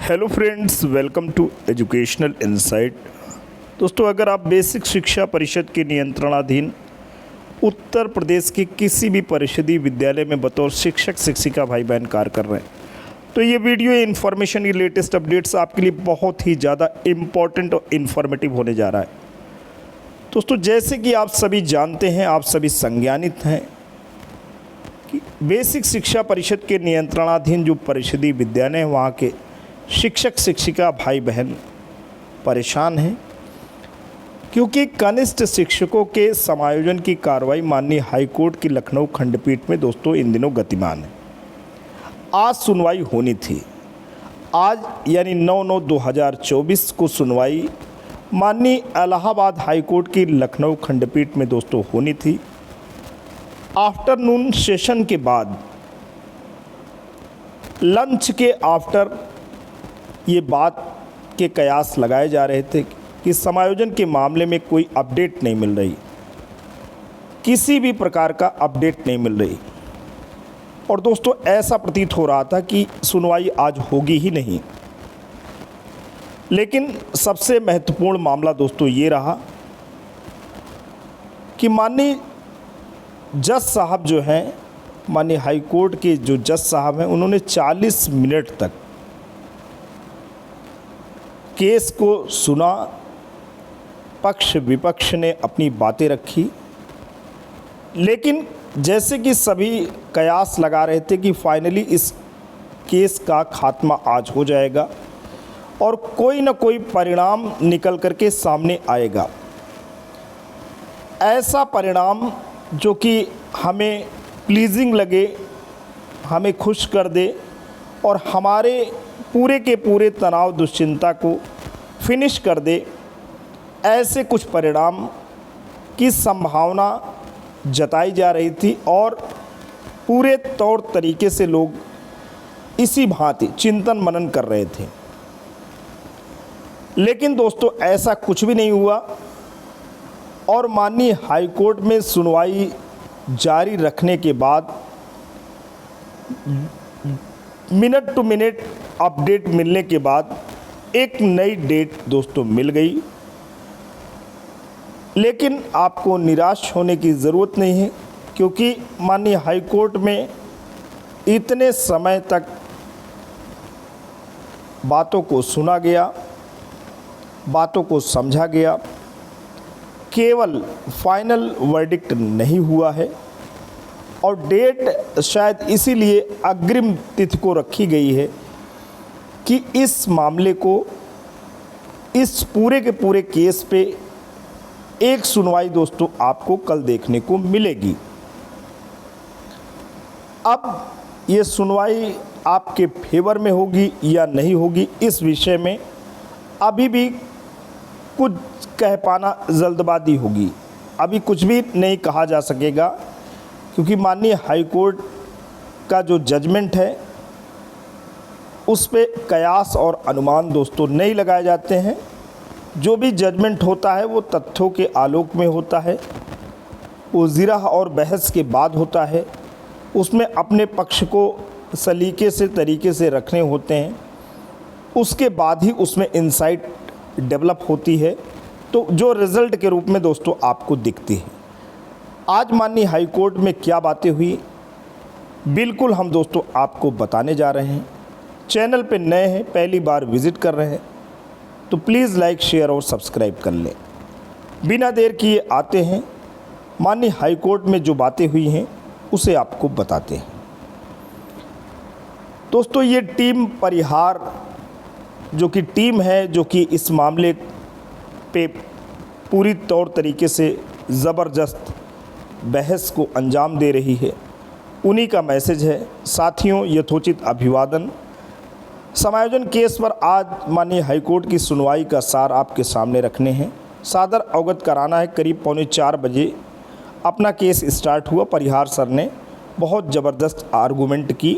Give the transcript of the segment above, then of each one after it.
Hello friends, welcome to educational insight. दोस्तों, अगर आप बेसिक शिक्षा परिषद के नियंत्रणाधीन उत्तर प्रदेश के किसी भी परिषदीय विद्यालय में बतौर शिक्षक शिक्षिका भाई बहन कार्य कर रहे हैं तो ये वीडियो इन्फॉर्मेशन की लेटेस्ट अपडेट्स आपके लिए बहुत ही ज़्यादा इम्पॉर्टेंट और इन्फॉर्मेटिव होने जा रहा है। दोस्तों, जैसे कि आप सभी जानते हैं, आप सभी संज्ञानित हैं कि बेसिक शिक्षा परिषद के नियंत्रणाधीन जो परिषदीय विद्यालय हैं वहाँ के शिक्षक शिक्षिका भाई बहन परेशान हैं, क्योंकि कनिष्ठ शिक्षकों के समायोजन की कार्रवाई माननीय हाईकोर्ट की लखनऊ खंडपीठ में दोस्तों इन दिनों गतिमान है। आज सुनवाई होनी थी। आज यानी 9/9/2024 को सुनवाई माननीय इलाहाबाद हाईकोर्ट की लखनऊ खंडपीठ में दोस्तों होनी थी। आफ्टरनून सेशन के बाद लंच के आफ्टर ये बात के कयास लगाए जा रहे थे कि समायोजन के मामले में कोई अपडेट नहीं मिल रही, किसी भी प्रकार का अपडेट नहीं मिल रही। और दोस्तों, ऐसा प्रतीत हो रहा था कि सुनवाई आज होगी ही नहीं। लेकिन सबसे महत्वपूर्ण मामला दोस्तों ये रहा कि माननीय जज साहब जो हैं, माननीय हाईकोर्ट के जो जज साहब हैं, उन्होंने 40 मिनट तक केस को सुना। पक्ष विपक्ष ने अपनी बातें रखी, लेकिन जैसे कि सभी कयास लगा रहे थे कि फाइनली इस केस का खात्मा आज हो जाएगा और कोई ना कोई परिणाम निकल करके सामने आएगा। ऐसा परिणाम जो कि हमें प्लीजिंग लगे, हमें खुश कर दे और हमारे पूरे के पूरे तनाव दुश्चिंता को फिनिश कर दे, ऐसे कुछ परिणाम की संभावना जताई जा रही थी और पूरे तौर तरीके से लोग इसी भांति चिंतन मनन कर रहे थे। लेकिन दोस्तों, ऐसा कुछ भी नहीं हुआ और माननीय हाईकोर्ट में सुनवाई जारी रखने के बाद मिनट टू मिनट अपडेट मिलने के बाद एक नई डेट दोस्तों मिल गई। लेकिन आपको निराश होने की ज़रूरत नहीं है, क्योंकि माननीय हाईकोर्ट में इतने समय तक बातों को सुना गया, बातों को समझा गया, केवल फाइनल वर्डिक्ट नहीं हुआ है। और डेट शायद इसीलिए अग्रिम तिथि को रखी गई है कि इस मामले को, इस पूरे के पूरे केस पे एक सुनवाई दोस्तों आपको कल देखने को मिलेगी। अब ये सुनवाई आपके फेवर में होगी या नहीं होगी, इस विषय में अभी भी कुछ कह पाना जल्दबाजी होगी। अभी कुछ भी नहीं कहा जा सकेगा, क्योंकि माननीय हाईकोर्ट का जो जजमेंट है उस पे कयास और अनुमान दोस्तों नहीं लगाए जाते हैं। जो भी जजमेंट होता है वो तथ्यों के आलोक में होता है, वो ज़िरह और बहस के बाद होता है। उसमें अपने पक्ष को सलीके से तरीके से रखने होते हैं, उसके बाद ही उसमें इंसाइट डेवलप होती है, तो जो रिज़ल्ट के रूप में दोस्तों आपको दिखती है। आज माननीय हाईकोर्ट में क्या बातें हुई, बिल्कुल हम दोस्तों आपको बताने जा रहे हैं। चैनल पे नए हैं, पहली बार विज़िट कर रहे हैं तो प्लीज़ लाइक, शेयर और सब्सक्राइब कर लें। बिना देर किए आते हैं माननीय हाईकोर्ट में जो बातें हुई हैं उसे आपको बताते हैं। दोस्तों, ये टीम परिहार जो कि टीम है, जो कि इस मामले पे पूरी तौर तरीके से ज़बरदस्त बहस को अंजाम दे रही है, उन्हीं का मैसेज है। साथियों, यथोचित अभिवादन। समायोजन केस पर आज माननीय हाईकोर्ट की सुनवाई का सार आपके सामने रखने हैं, सादर अवगत कराना है। करीब 3:45 बजे अपना केस स्टार्ट हुआ। परिहार सर ने बहुत ज़बरदस्त आर्गूमेंट की।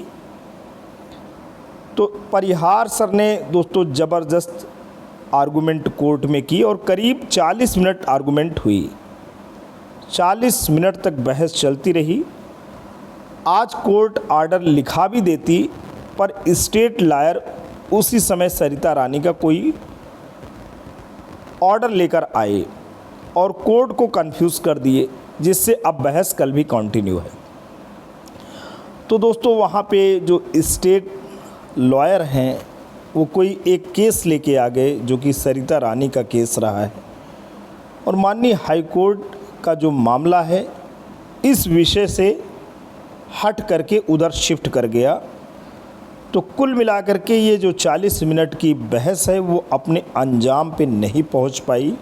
तो परिहार सर ने दोस्तों ज़बरदस्त आर्गूमेंट कोर्ट में की और करीब 40 मिनट आर्गूमेंट हुई। 40 मिनट तक बहस चलती रही। आज कोर्ट आर्डर लिखा भी देती, पर स्टेट लॉयर उसी समय सरिता रानी का कोई ऑर्डर लेकर आए और कोर्ट को कंफ्यूज कर दिए, जिससे अब बहस कल भी कंटिन्यू है। तो दोस्तों वहाँ पे जो स्टेट लॉयर हैं वो कोई एक केस लेके आ गए जो कि सरिता रानी का केस रहा है, और माननीय हाई कोर्ट का जो मामला है इस विषय से हट करके उधर शिफ्ट कर गया। तो कुल मिलाकर के ये जो 40 मिनट की बहस है वो अपने अंजाम पे नहीं पहुंच पाई,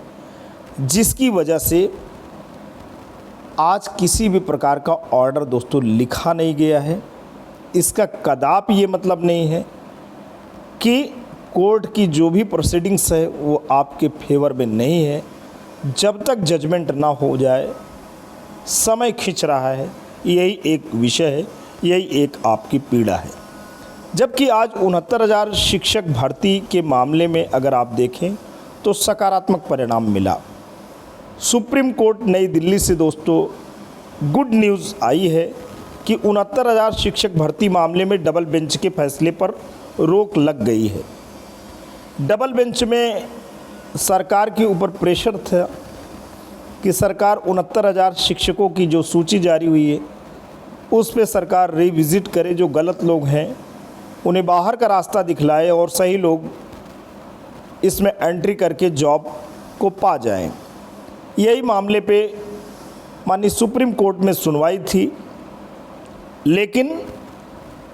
जिसकी वजह से आज किसी भी प्रकार का ऑर्डर दोस्तों लिखा नहीं गया है। इसका कदाप ये मतलब नहीं है कि कोर्ट की जो भी प्रोसीडिंग्स है वो आपके फेवर में नहीं है। जब तक जजमेंट ना हो जाए समय खिंच रहा है, यही एक विषय है, यही एक आपकी पीड़ा है। जबकि आज 69,000 शिक्षक भर्ती के मामले में अगर आप देखें तो सकारात्मक परिणाम मिला। सुप्रीम कोर्ट नई दिल्ली से दोस्तों गुड न्यूज़ आई है कि 69,000 शिक्षक भर्ती मामले में डबल बेंच के फैसले पर रोक लग गई है। डबल बेंच में सरकार के ऊपर प्रेशर था कि सरकार 69,000 शिक्षकों की जो सूची जारी हुई है उस पे सरकार रिविज़िट करे, जो गलत लोग हैं उन्हें बाहर का रास्ता दिखलाए और सही लोग इसमें एंट्री करके जॉब को पा जाएं। यही मामले पे माननीय सुप्रीम कोर्ट में सुनवाई थी, लेकिन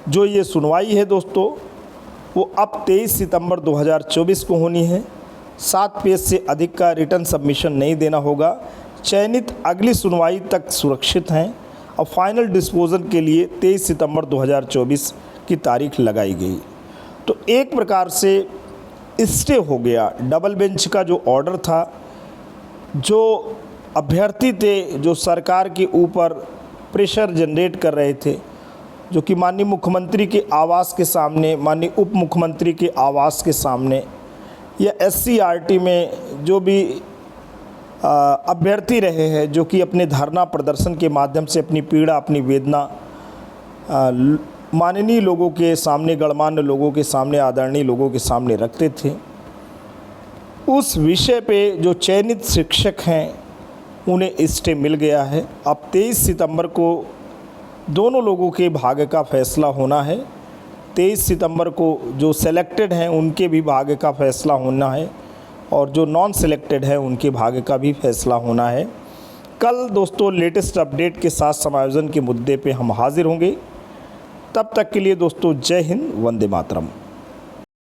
जो ये सुनवाई है दोस्तों वो अब 23 सितंबर 2024 को होनी है। 7 पेज से अधिक का रिटर्न सबमिशन नहीं देना होगा। चयनित अगली सुनवाई तक सुरक्षित हैं और फाइनल डिस्पोजल के लिए 23 सितंबर 2024 की तारीख लगाई गई। तो एक प्रकार से स्टे हो गया डबल बेंच का जो ऑर्डर था। जो अभ्यर्थी थे जो सरकार के ऊपर प्रेशर जनरेट कर रहे थे, जो कि माननीय मुख्यमंत्री के आवास के सामने, माननीय उप मुख्यमंत्री के आवास के सामने या SCRT में जो भी अभ्यर्थी रहे हैं, जो कि अपने धरना प्रदर्शन के माध्यम से अपनी पीड़ा, अपनी वेदना माननीय लोगों के सामने, गणमान्य लोगों के सामने, आदरणीय लोगों के सामने रखते थे, उस विषय पे जो चयनित शिक्षक हैं उन्हें स्टे मिल गया है। अब 23 सितंबर को दोनों लोगों के भाग्य का फैसला होना है। 23 सितंबर को जो सेलेक्टेड हैं उनके भी भाग्य का फैसला होना है और जो नॉन सेलेक्टेड है उनके भाग्य का भी फैसला होना है। कल दोस्तों लेटेस्ट अपडेट के साथ समायोजन के मुद्दे पे हम हाजिर होंगे। तब तक के लिए दोस्तों जय हिंद, वंदे मातरम।